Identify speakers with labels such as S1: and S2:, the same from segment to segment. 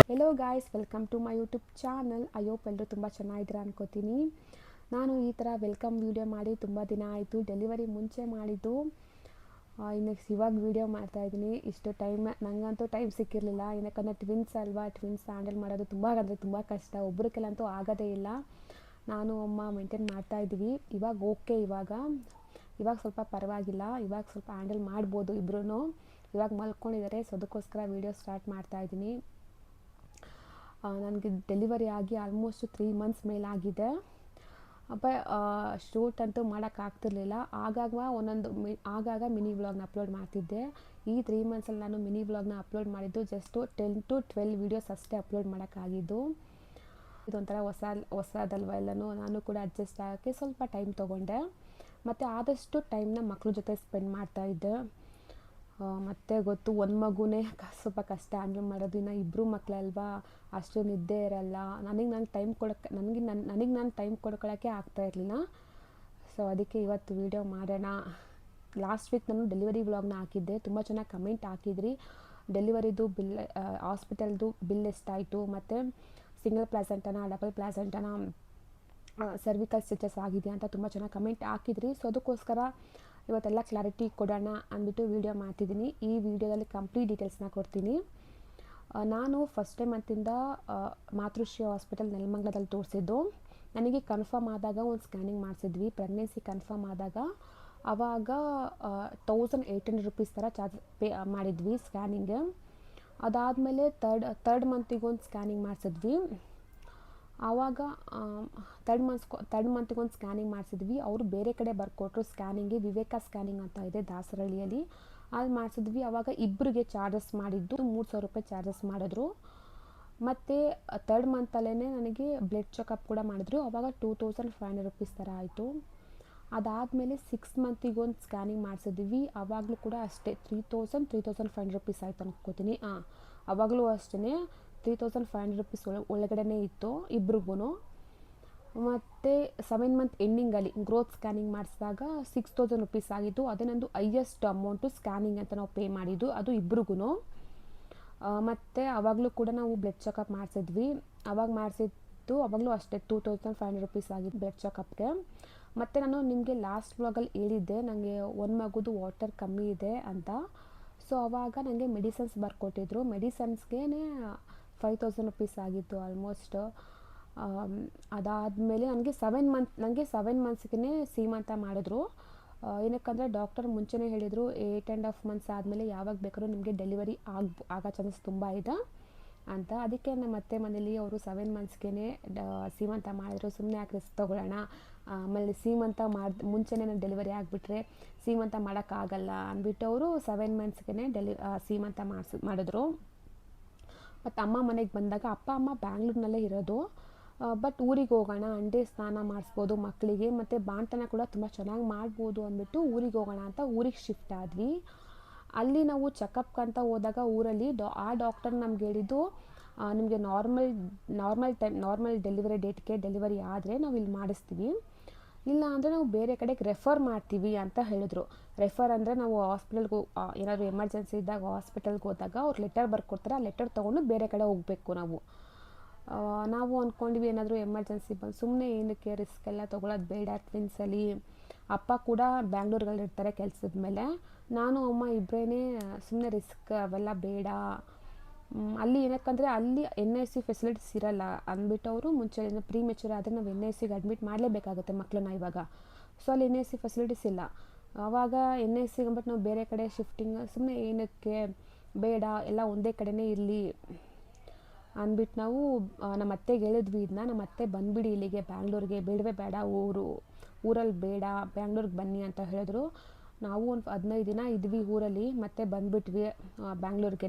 S1: Hello guys, welcome to my YouTube channel. I hope ಎಲ್ಲರೂ ತುಂಬ ಚೆನ್ನಾಗಿದ್ದೀರಾ ಅನ್ಕೋತೀನಿ. ನಾನು ಈ ಥರ ವೆಲ್ಕಮ್ ವೀಡಿಯೋ ಮಾಡಿ ತುಂಬ ದಿನ ಆಯಿತು. ಡೆಲಿವರಿ ಮುಂಚೆ ಮಾಡಿದ್ದು, ಇನ್ನು ಇವಾಗ ವೀಡಿಯೋ ಮಾಡ್ತಾಯಿದ್ದೀನಿ. ಇಷ್ಟು ಟೈಮ್ ನನಗಂತೂ ಟೈಮ್ ಸಿಕ್ಕಿರಲಿಲ್ಲ. ಏನಕ್ಕಂದರೆ ಟ್ವಿನ್ಸ್ ಅಲ್ವಾ, ಟ್ವಿನ್ಸ್ ಹ್ಯಾಂಡಲ್ ಮಾಡೋದು ತುಂಬ ಕಷ್ಟ. ಒಬ್ರಿಗೆಲ್ಲಂತೂ ಆಗೋದೇ ಇಲ್ಲ. ನಾನು ಅಮ್ಮ ಮೇಂಟೈನ್ ಮಾಡ್ತಾಯಿದ್ವಿ. ಇವಾಗ ಓಕೆ, ಇವಾಗ ಸ್ವಲ್ಪ ಪರವಾಗಿಲ್ಲ. ಇವಾಗ ಸ್ವಲ್ಪ ಹ್ಯಾಂಡಲ್ ಮಾಡ್ಬೋದು ಇಬ್ಬರೂ. ಇವಾಗ ಮಲ್ಕೊಂಡಿದ್ದಾರೆ, ಸೊ ಅದಕ್ಕೋಸ್ಕರ ವೀಡಿಯೋ ಸ್ಟಾರ್ಟ್ ಮಾಡ್ತಾಯಿದ್ದೀನಿ. ನನಗೆ ಡೆಲಿವರಿ ಆಗಿ ಆಲ್ಮೋಸ್ಟ್ 3 ಮಂತ್ಸ್ ಮೇಲಾಗಿದೆ. ಶೂಟ್ ಅಂತೂ ಮಾಡೋಕ್ಕಾಗ್ತಿರ್ಲಿಲ್ಲ. ಆಗಾಗ ಮಿನಿ ವ್ಲಾಗ್ನ ಅಪ್ಲೋಡ್ ಮಾಡ್ತಿದ್ದೆ. ಈ 3 ಮಂತ್ಸಲ್ಲಿ ನಾನು ಮಿನಿ ವ್ಲಾಗ್ನ ಅಪ್ಲೋಡ್ ಮಾಡಿದ್ದು ಜಸ್ಟು 10 to 12 ವೀಡಿಯೋಸ್ ಅಷ್ಟೇ ಅಪ್ಲೋಡ್ ಮಾಡೋಕ್ಕಾಗಿದ್ದು. ಇದೊಂಥರ ಹೊಸದಲ್ವ ಎಲ್ಲನೂ. ನಾನು ಕೂಡ ಅಡ್ಜಸ್ಟ್ ಆಗೋಕ್ಕೆ ಸ್ವಲ್ಪ ಟೈಮ್ ತೊಗೊಂಡೆ. ಮತ್ತು ಆದಷ್ಟು ಟೈಮ್ನ ಮಕ್ಳ ಜೊತೆ ಸ್ಪೆಂಡ್ ಮಾಡ್ತಾಯಿದ್ದೆ. ಮತ್ತು ಗೊತ್ತು, ಒಂದು ಮಗುನೇ ಸ್ವಲ್ಪ ಕಷ್ಟ ಹ್ಯಾಂಡಲ್ ಮಾಡೋದು. ಇನ್ನು ಇಬ್ಬರು ಮಕ್ಕಳಲ್ವಾ, ಅಷ್ಟು ನಿದ್ದೆ ಇರಲ್ಲ. ನಾನು ಟೈಮ್ ಕೊಡ್ಕೊಳ್ಳೋಕ್ಕೆ ಆಗ್ತಾಯಿರಲಿಲ್ಲ. ಸೊ ಅದಕ್ಕೆ ಇವತ್ತು ವೀಡಿಯೋ ಮಾಡೋಣ. ಲಾಸ್ಟ್ ವೀಕ್ ನಾನು ಡೆಲಿವರಿ ವ್ಲಾಗ್ನ ಹಾಕಿದ್ದೆ. ತುಂಬ ಚೆನ್ನಾಗಿ ಕಮೆಂಟ್ ಹಾಕಿದ್ರಿ. ಡೆಲಿವರಿದು ಬಿಲ್, ಹಾಸ್ಪಿಟಲ್ದು ಬಿಲ್ ಎಷ್ಟಾಯಿತು, ಮತ್ತು ಸಿಂಗಲ್ ಪ್ಲಾಸೆಂಟನ, ಡಬಲ್ ಪ್ಲಾಸೆಂಟನ, ಸರ್ವಿಕಲ್ ಸ್ಟಿಚಸ್ ಆಗಿದೆಯಾ ಅಂತ ತುಂಬ ಚೆನ್ನಾಗಿ ಕಮೆಂಟ್ ಹಾಕಿದ್ರಿ. ಸೊ ಅದಕ್ಕೋಸ್ಕರ ಇವತ್ತೆಲ್ಲ ಕ್ಲಾರಿಟಿ ಕೊಡೋಣ ಅಂದ್ಬಿಟ್ಟು ವೀಡಿಯೋ ಮಾಡ್ತಿದ್ದೀನಿ. ಈ ವಿಡಿಯೋದಲ್ಲಿ ಕಂಪ್ಲೀಟ್ ಡೀಟೇಲ್ಸ್ನ ಕೊಡ್ತೀನಿ. ನಾನು ಫಸ್ಟ್ ಟೈಮ್ ಅಂತಿಂದ ಮಾತೃಶ್ರೀ ಹಾಸ್ಪಿಟಲ್ ನೆಲಮಂಗಲದಲ್ಲಿ ತೋರಿಸಿದ್ದು. ನನಗೆ ಕನ್ಫರ್ಮ್ ಆದಾಗ ಒಂದು ಸ್ಕ್ಯಾನಿಂಗ್ ಮಾಡಿಸಿದ್ವಿ. ಪ್ರೆಗ್ನೆನ್ಸಿ ಕನ್ಫರ್ಮ್ ಆದಾಗ ಆವಾಗ 1800 ರೂಪೀಸ್ ಥರ ಚಾರ್ಜ್ ಪೇ ಮಾಡಿದ್ವಿ ಸ್ಕ್ಯಾನಿಂಗ್ಗೆ. ಅದಾದಮೇಲೆ ತರ್ಡ್ ಮಂತಿಗೊಂದು ಸ್ಕ್ಯಾನಿಂಗ್ ಮಾಡಿಸಿದ್ವಿ. ಆವಾಗ ತರ್ಡ್ ಮಂತಿಗೊಂದು ಸ್ಕ್ಯಾನಿಂಗ್ ಮಾಡಿಸಿದ್ವಿ. ಅವರು ಬೇರೆ ಕಡೆ ಬರ್ಕೊಟ್ರು ಸ್ಕ್ಯಾನಿಂಗ್ಗೆ. ವಿವೇಕ ಸ್ಕ್ಯಾನಿಂಗ್ ಅಂತ ಇದೆ ದಾಸರಳ್ಳಿಯಲ್ಲಿ, ಅಲ್ಲಿ ಮಾಡಿಸಿದ್ವಿ. ಆವಾಗ ಇಬ್ಬರಿಗೆ ಚಾರ್ಜಸ್ ಮಾಡಿದ್ದು 3000 ರೂಪಾಯಿ ಚಾರ್ಜಸ್ ಮಾಡಿದ್ರು. ಮತ್ತು ತರ್ಡ್ ಮಂತಲ್ಲೇ ನನಗೆ ಬ್ಲಡ್ ಚೆಕಪ್ ಕೂಡ ಮಾಡಿದ್ರು. ಆವಾಗ 2500 ರೂಪೀಸ್ ಥರ ಆಯಿತು. ಅದಾದಮೇಲೆ 6 ಮಂತಿಗೊಂದು ಸ್ಕ್ಯಾನಿಂಗ್ ಮಾಡಿಸಿದ್ವಿ. ಆವಾಗಲೂ ಕೂಡ ಅಷ್ಟೇ 3500 ರೂಪೀಸ್ ಆಯಿತು ಅನ್ಕೋತೀನಿ. ಆವಾಗಲೂ ಅಷ್ಟೇ 3500 ರೂಪೀಸ್ ಒಳಗಡೆ ಇತ್ತು ಇಬ್ರಿಗೂ. ಮತ್ತು 7 ಮಂತ್ ಎಂಡಿಂಗಲ್ಲಿ ಗ್ರೋತ್ ಸ್ಕ್ಯಾನಿಂಗ್ ಮಾಡಿಸಿದಾಗ 6000 ರೂಪೀಸ್ ಆಗಿತ್ತು. ಅದೇ ನಂದು ಹೈಯೆಸ್ಟ್ ಅಮೌಂಟು ಸ್ಕ್ಯಾನಿಂಗ್ ಅಂತ ನಾವು ಪೇ ಮಾಡಿದ್ದು, ಅದು ಇಬ್ರಿಗೂ. ಮತ್ತು ಆವಾಗಲೂ ಕೂಡ ನಾವು ಬ್ಲಡ್ ಚೆಕಪ್ ಮಾಡಿಸಿದ್ವಿ. ಆವಾಗಲೂ ಅಷ್ಟೇ 2500 ರೂಪೀಸ್ ಆಗಿತ್ತು ಬ್ಲಡ್ ಚೆಕಪ್ಗೆ. ಮತ್ತು ನಾನು ನಿಮಗೆ ಲಾಸ್ಟ್ ವ್ಲಾಗಲ್ಲಿ ಹೇಳಿದ್ದೆ ನನಗೆ ಒಂದು ಮಗುದು ವಾಟರ್ ಕಮ್ಮಿ ಇದೆ ಅಂತ. ಸೊ ಆವಾಗ ನನಗೆ ಮೆಡಿಸನ್ಸ್ ಬರ್ಕೊಟ್ಟಿದ್ರು. ಮೆಡಿಸನ್ಸ್ಗೆ 5000 ರೂಪೀಸ್ ಆಗಿತ್ತು ಆಲ್ಮೋಸ್ಟ್. ಅದಾದಮೇಲೆ ನನಗೆ 7 ಮಂತ್ಸ್ಗೆ ಸೀಮಂತ ಮಾಡಿದ್ರು. ಏನಕ್ಕಂದರೆ ಡಾಕ್ಟರ್ ಮುಂಚೆನೇ ಹೇಳಿದರು 8.5 ಮಂತ್ಸ್ ಆದಮೇಲೆ ಯಾವಾಗ ಬೇಕಾದ್ರೂ ನಿಮಗೆ ಡೆಲಿವರಿ ಆಗೋ ಚಾನ್ಸಸ್ ತುಂಬ ಇದೆ ಅಂತ. ಅದಕ್ಕೆ ನಮ್ಮ ಅತ್ತೆ ಮನೇಲಿ ಅವರು 7 ಮಂತ್ಸ್ಗೆ ಸೀಮಂತ ಮಾಡಿದ್ರು. ಸುಮ್ಮನೆ ಯಾಕೆ ರಿಸ್ಕ್ ತೊಗೊಳ್ಳೋಣ, ಆಮೇಲೆ ಸೀಮಂತ ಮುಂಚೆನೇ ಡೆಲಿವರಿ ಆಗಿಬಿಟ್ರೆ ಸೀಮಂತ ಮಾಡೋಕ್ಕಾಗಲ್ಲ ಅಂದ್ಬಿಟ್ಟು ಅವರು 7 ಮಂತ್ಸ್ಗೆ ಸೀಮಂತ ಮಾಡಿದ್ರು. ಮತ್ತು ಅಮ್ಮ ಮನೆಗೆ ಬಂದಾಗ ಅಪ್ಪ ಅಮ್ಮ ಬ್ಯಾಂಗ್ಳೂರಿನಲ್ಲೇ ಇರೋದು. ಬಟ್ ಊರಿಗೆ ಹೋಗೋಣ, ಅಂಡೆ ಸ್ನಾನ ಮಾಡಿಸ್ಬೋದು ಮಕ್ಕಳಿಗೆ, ಮತ್ತು ಬಾಣತನ ಕೂಡ ತುಂಬ ಚೆನ್ನಾಗಿ ಮಾಡ್ಬೋದು ಅಂದ್ಬಿಟ್ಟು ಊರಿಗೆ ಹೋಗೋಣ ಅಂತ ಊರಿಗೆ ಶಿಫ್ಟ್ ಆದ್ವಿ. ಅಲ್ಲಿ ನಾವು ಚೆಕಪ್ಗೆ ಹೋದಾಗ ಊರಲ್ಲಿ ಆ ಡಾಕ್ಟರ್ ನಮ್ಗೆ ಹೇಳಿದ್ದು, ನಿಮಗೆ ನಾರ್ಮಲ್ ಡೆಲಿವರಿ ಡೇಟ್ಗೆ ಡೆಲಿವರಿ ಆದರೆ ನಾವು ಇಲ್ಲಿ ಮಾಡಿಸ್ತೀವಿ, ಇಲ್ಲ ಅಂದರೆ ನಾವು ಬೇರೆ ಕಡೆಗೆ ರೆಫರ್ ಮಾಡ್ತೀವಿ ಅಂತ ಹೇಳಿದ್ರು. ರೆಫರ್ ಅಂದರೆ ನಾವು ಹಾಸ್ಪಿಟಲ್ಗೆ ಏನಾದರೂ ಎಮರ್ಜೆನ್ಸಿ ಇದ್ದಾಗ ಹಾಸ್ಪಿಟಲ್ಗೆ ಹೋದಾಗ ಅವ್ರು ಲೆಟರ್ ಬರ್ಕೊಡ್ತಾರೆ. ಆ ಲೆಟರ್ ತೊಗೊಂಡು ಬೇರೆ ಕಡೆ ಹೋಗಬೇಕು. ನಾವು ಅಂದ್ಕೊಂಡ್ವಿ ಏನಾದರೂ ಎಮರ್ಜೆನ್ಸಿ ಬಂದು ಸುಮ್ಮನೆ ಏನಕ್ಕೆ ರಿಸ್ಕ್ ಎಲ್ಲ ತೊಗೊಳೋದು ಬೇಡ. ಟ್ವಿನ್ಸಲ್ಲಿ ಅಪ್ಪ ಕೂಡ ಬ್ಯಾಂಗ್ಳೂರ್ಗಳಲ್ಲಿ ಇರ್ತಾರೆ ಕೆಲಸದ ಮೇಲೆ. ನಾನು ಅಮ್ಮ ಇಬ್ಬರೇ ಸುಮ್ಮನೆ ರಿಸ್ಕ್ ಅವೆಲ್ಲ ಬೇಡ. ಅಲ್ಲಿ ಏನಕ್ಕಂದರೆ ಅಲ್ಲಿ NIC ಫೆಸಿಲಿಟೀಸ್ ಇರಲ್ಲ ಅಂದ್ಬಿಟ್ಟು ಅವರು ಮುಂಚೆ ಪ್ರೀ ಮೆಚೂರ್ ಆದರೆ ನಾವು NICಗೆ ಅಡ್ಮಿಟ್ ಮಾಡಲೇಬೇಕಾಗುತ್ತೆ ಮಕ್ಕಳನ್ನ ಇವಾಗ. ಸೊ ಅಲ್ಲಿ NIC ಫೆಸಿಲಿಟೀಸ್ ಇಲ್ಲ. ಆವಾಗ NICಗೆ ಅಂದ್ಬಿಟ್ಟು ನಾವು ಬೇರೆ ಕಡೆ ಶಿಫ್ಟಿಂಗ್ ಸುಮ್ಮನೆ ಏನಕ್ಕೆ ಬೇಡ, ಎಲ್ಲ ಒಂದೇ ಕಡೆನೇ ಇರಲಿ ಅಂದ್ಬಿಟ್ಟು ನಾವು ನಮ್ಮ ಅತ್ತೆಗೆ ಹೇಳಿದ್ವಿ ಇದನ್ನ. ನಮ್ಮ ಅತ್ತೆ ಬಂದುಬಿಡಿ ಇಲ್ಲಿಗೆ ಬ್ಯಾಂಗ್ಳೂರಿಗೆ, ಬೇಡ ಊರಲ್ಲಿ ಬೇಡ, ಬ್ಯಾಂಗ್ಳೂರಿಗೆ ಬನ್ನಿ ಅಂತ ಹೇಳಿದ್ರು. ನಾವು ಒಂದು 15 ದಿನ ಇದ್ವಿ ಊರಲ್ಲಿ, ಮತ್ತೆ ಬಂದುಬಿಟ್ವಿ ಬ್ಯಾಂಗ್ಳೂರ್ಗೆ.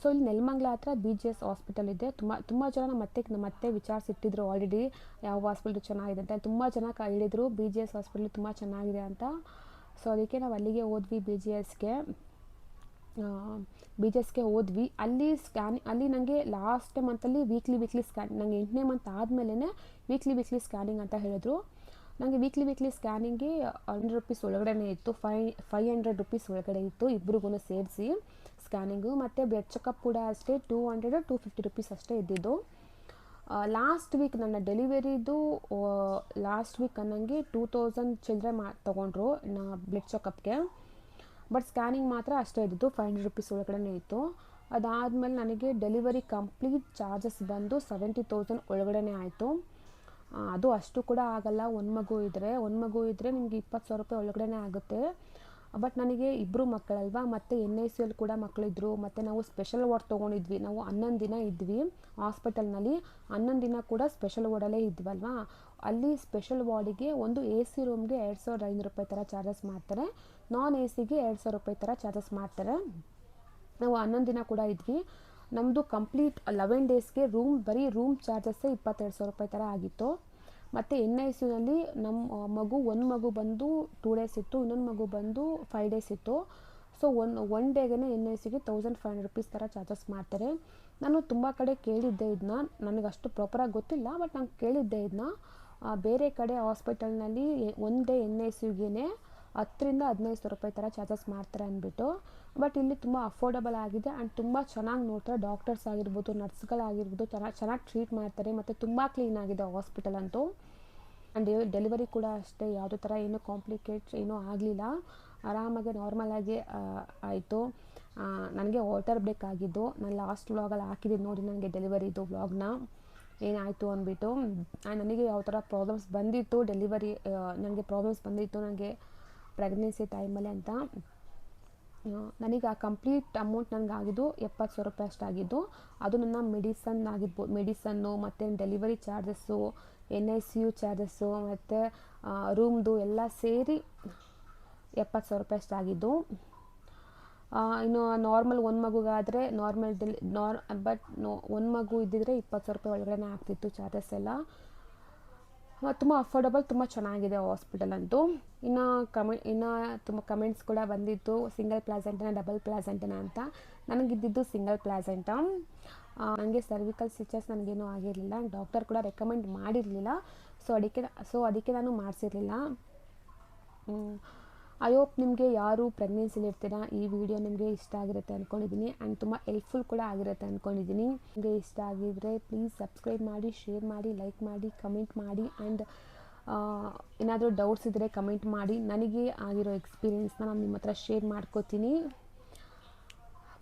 S1: ಸೊ ಇಲ್ಲಿ ನೆಲಮಂಗಲ ಹತ್ರ BGS ಹಾಸ್ಪಿಟಲ್ ಇದೆ. ತುಂಬ ಜನ ನಮ್ಮ ಅತ್ತೆ ವಿಚಾರಿಸಿಟ್ಟಿದ್ರು ಆಲ್ರೆಡಿ ಯಾವ ಹಾಸ್ಪಿಟ್ಲ್ ಚೆನ್ನಾಗಿದೆ ಅಂತ. ತುಂಬ ಜನ ಹೇಳಿದರು BGS ಹಾಸ್ಪಿಟ್ಲ್ ತುಂಬ ಚೆನ್ನಾಗಿದೆ ಅಂತ. ಸೊ ಅದಕ್ಕೆ ನಾವು ಅಲ್ಲಿಗೆ ಹೋದ್ವಿ, BGSಗೆ ಹೋದ್ವಿ. ಅಲ್ಲಿ ನನಗೆ ಲಾಸ್ಟ್ ಮಂತಲ್ಲಿ ವೀಕ್ಲಿ ಸ್ಕ್ಯಾನ್, ನನಗೆ 8ನೇ ಮಂತ್ ಆದಮೇಲೆ ವೀಕ್ಲಿ ಸ್ಕ್ಯಾನಿಂಗ್ ಅಂತ ಹೇಳಿದ್ರು. ನನಗೆ ವೀಕ್ಲಿ ಸ್ಕ್ಯಾನಿಂಗ್ಗೆ 100 ರುಪೀಸ್ ಒಳಗಡೆ ಇತ್ತು, 500 ರುಪೀಸ್ ಒಳಗಡೆ ಇತ್ತು ಇಬ್ರಿಗೂ ಸೇರಿಸಿ ಸ್ಕ್ಯಾನಿಂಗು. ಮತ್ತು ಬ್ಲಡ್ ಚೆಕಪ್ ಕೂಡ ಅಷ್ಟೇ 200-250 ರುಪೀಸ್ ಅಷ್ಟೇ ಇದ್ದಿದ್ದು. ಲಾಸ್ಟ್ ವೀಕ್ ನನ್ನ ಡೆಲಿವರಿದು ಲಾಸ್ಟ್ ವೀಕ್ ಅನ್ನಂಗೆ 2000 ಚಿಲ್ಲರೆ ತೊಗೊಂಡ್ರು ಬ್ಲಡ್ ಚೆಕಪ್ಗೆ. ಬಟ್ ಸ್ಕ್ಯಾನಿಂಗ್ ಮಾತ್ರ ಅಷ್ಟೇ ಇದ್ದಿದ್ದು, 500 ರುಪೀಸ್ ಒಳಗಡೆ ಇತ್ತು. ಅದಾದಮೇಲೆ ನನಗೆ ಡೆಲಿವರಿ ಕಂಪ್ಲೀಟ್ ಚಾರ್ಜಸ್ ಬಂದು 70,000 ಒಳಗಡೆ ಆಯಿತು. ಅದು ಅಷ್ಟು ಕೂಡ ಆಗಲ್ಲ, ಒಂದು ಮಗು ಇದ್ದರೆ ನಿಮಗೆ 20,000 ರೂಪಾಯಿ ಒಳಗಡೆ ಆಗುತ್ತೆ. ಬಟ್ ನನಗೆ ಇಬ್ಬರು ಮಕ್ಕಳಲ್ವಾ, ಮತ್ತು NICU ಕೂಡ ಮಕ್ಕಳಿದ್ರು. ಮತ್ತು ನಾವು ಸ್ಪೆಷಲ್ ವಾರ್ಡ್ ತೊಗೊಂಡಿದ್ವಿ, ನಾವು 11 ದಿನ ಇದ್ವಿ ಹಾಸ್ಪಿಟಲ್ನಲ್ಲಿ. 11 ದಿನ ಕೂಡ ಸ್ಪೆಷಲ್ ವಾರ್ಡಲ್ಲೇ ಇದ್ವಲ್ವಾ, ಅಲ್ಲಿ ಸ್ಪೆಷಲ್ ವಾರ್ಡಿಗೆ ಒಂದು AC ರೂಮ್ಗೆ 2,500 ರೂಪಾಯಿ ಥರ ಚಾರ್ಜಸ್ ಮಾಡ್ತಾರೆ, ನಾನ್ ACಗೆ 2,000 ರೂಪಾಯಿ ಥರ ಚಾರ್ಜಸ್ ಮಾಡ್ತಾರೆ. ನಾವು 11 ದಿನ ಕೂಡ ಇದ್ವಿ. ನಮ್ಮದು ಕಂಪ್ಲೀಟ್ 11 ಡೇಸ್ಗೆ ಬರೀ ರೂಮ್ ಚಾರ್ಜಸ್ಸೇ 22,000 ರೂಪಾಯಿ ಥರ ಆಗಿತ್ತು. ಮತ್ತು NICUನಲ್ಲಿ ನಮ್ಮ ಒಂದು ಮಗು ಬಂದು 2 ಡೇಸ್ ಇತ್ತು, ಇನ್ನೊಂದು ಮಗು ಬಂದು 5 ಡೇಸ್ ಇತ್ತು. ಸೊ ಒನ್ ಡೇಗೆ NICUಗೆ 1,500 ರುಪೀಸ್ ಥರ ಚಾರ್ಜಸ್ ಮಾಡ್ತಾರೆ. ನಾನು ತುಂಬ ಕಡೆ ಕೇಳಿದ್ದೆ ಇದನ್ನ, ನನಗೆ ಅಷ್ಟು ಪ್ರಾಪರಾಗಿ ಗೊತ್ತಿಲ್ಲ, ಬಟ್ ನಾನು ಕೇಳಿದ್ದೆ ಇದನ್ನ. ಬೇರೆ ಕಡೆ ಹಾಸ್ಪಿಟಲ್ನಲ್ಲಿ ಒಂದೇ NICUಗೆ 10,000-15,000 ರೂಪಾಯಿ ಥರ ಚಾರ್ಜಸ್ ಮಾಡ್ತಾರೆ ಅಂದ್ಬಿಟ್ಟು. ಬಟ್ ಇಲ್ಲಿ ತುಂಬ ಅಫೋರ್ಡಬಲ್ ಆಗಿದೆ ಆ್ಯಂಡ್ ತುಂಬ ಚೆನ್ನಾಗಿ ನೋಡ್ತಾರೆ. ಡಾಕ್ಟರ್ಸ್ ಆಗಿರ್ಬೋದು, ನರ್ಸ್ಗಳಾಗಿರ್ಬೋದು ಚೆನ್ನಾಗಿ ಟ್ರೀಟ್ ಮಾಡ್ತಾರೆ. ಮತ್ತು ತುಂಬ ಕ್ಲೀನಾಗಿದೆ ಹಾಸ್ಪಿಟಲ್ ಅಂತೂ. ಆ್ಯಂಡ್ ಡೆಲಿವರಿ ಕೂಡ ಅಷ್ಟೇ, ಯಾವುದೇ ಥರ ಏನೂ ಕಾಂಪ್ಲಿಕೇಟ್ಸ್ ಏನೂ ಆಗಲಿಲ್ಲ, ಆರಾಮಾಗಿ ನಾರ್ಮಲಾಗಿ ಆಯಿತು. ನನಗೆ ವಾಟರ್ ಬ್ರೇಕ್ ಆಗಿದ್ದು, ನಾನು ಲಾಸ್ಟ್ ವ್ಲಾಗಲ್ಲಿ ಹಾಕಿದ್ದೀನಿ ನೋಡಿ ನನಗೆ ಡೆಲಿವರಿದು ವ್ಲಾಗ್ನ ಏನಾಯಿತು ಅಂದ್ಬಿಟ್ಟು. ನನಗೆ ಯಾವ ಥರ ಪ್ರಾಬ್ಲಮ್ಸ್ ಬಂದಿತ್ತು ನನಗೆ ಪ್ರೆಗ್ನೆನ್ಸಿ ಟೈಮಲ್ಲಿ ಅಂತ. ನನಗೆ ಆ ಕಂಪ್ಲೀಟ್ ಅಮೌಂಟ್ ನನಗೆ ಆಗಿದ್ದು 70,000 ರೂಪಾಯಿ ಅಷ್ಟಾಗಿದ್ದು. ಅದು ನನ್ನ ಮೆಡಿಸನ್ನು ಮತ್ತು ಡೆಲಿವರಿ ಚಾರ್ಜಸ್ಸು, NICU ಚಾರ್ಜಸ್ಸು ಮತ್ತು ರೂಮ್ದು ಎಲ್ಲ ಸೇರಿ 70,000 ರೂಪಾಯಿ ಅಷ್ಟಾಗಿದ್ದು. ಇನ್ನು ನಾರ್ಮಲ್ ಒಂದು ಮಗುಗಾದರೆ ಒಂದು ಮಗು ಇದ್ದಿದ್ರೆ 20,000 ರೂಪಾಯಿ ಒಳಗಡೆ ಆಗ್ತಿತ್ತು ಚಾರ್ಜಸ್ ಎಲ್ಲ. ತುಂಬ ಅಫೋರ್ಡಬಲ್, ತುಂಬ ಚೆನ್ನಾಗಿದೆ ಹಾಸ್ಪಿಟಲ್ ಅಂತೂ. ಇನ್ನು ತುಂಬ ಕಮೆಂಟ್ಸ್ ಕೂಡ ಬಂದಿತ್ತು, ಸಿಂಗಲ್ ಪ್ಲಾಸೆಂಟನ ಡಬಲ್ ಪ್ಲಾಸೆಂಟನ ಅಂತ. ನನಗಿದ್ದಿದ್ದು ಸಿಂಗಲ್ ಪ್ಲಾಸೆಂಟ. ನನಗೆ ಸರ್ವಿಕಲ್ ಸ್ಟಿಚಸ್ ನನಗೇನೂ ಆಗಿರಲಿಲ್ಲ, ಡಾಕ್ಟರ್ ಕೂಡ ರೆಕಮೆಂಡ್ ಮಾಡಿರಲಿಲ್ಲ. ಸೊ ಅದಕ್ಕೆ ನಾನು ಮಾಡಿಸಿರಲಿಲ್ಲ. ಐ ಹೋಪ್ ನಿಮಗೆ ಯಾರು ಪ್ರೆಗ್ನೆನ್ಸಿಲಿರ್ತೀರಾ ಈ ವಿಡಿಯೋ ನಿಮಗೆ ಇಷ್ಟ ಆಗಿರುತ್ತೆ ಅಂದ್ಕೊಂಡಿದ್ದೀನಿ. ಆ್ಯಂಡ್ ತುಂಬ ಹೆಲ್ಪ್ಫುಲ್ ಕೂಡ ಆಗಿರುತ್ತೆ ಅಂದ್ಕೊಂಡಿದ್ದೀನಿ. ನಿಮಗೆ ಇಷ್ಟ ಆಗಿದ್ದರೆ ಪ್ಲೀಸ್ ಸಬ್ಸ್ಕ್ರೈಬ್ ಮಾಡಿ, ಶೇರ್ ಮಾಡಿ, ಲೈಕ್ ಮಾಡಿ, ಕಮೆಂಟ್ ಮಾಡಿ. ಆ್ಯಂಡ್ ಏನಾದರೂ ಡೌಟ್ಸ್ ಇದ್ದರೆ ಕಮೆಂಟ್ ಮಾಡಿ. ನನಗೆ ಆಗಿರೋ ಎಕ್ಸ್ಪೀರಿಯೆನ್ಸ್ನ ನಾನು ನಿಮ್ಮ ಹತ್ರ ಶೇರ್ ಮಾಡ್ಕೋತೀನಿ.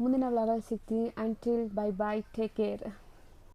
S1: ಮುಂದಿನ ವ್ಲಾಗಲ್ಲಿ ಸಿಗ್ತೀನಿ. Until bye take care.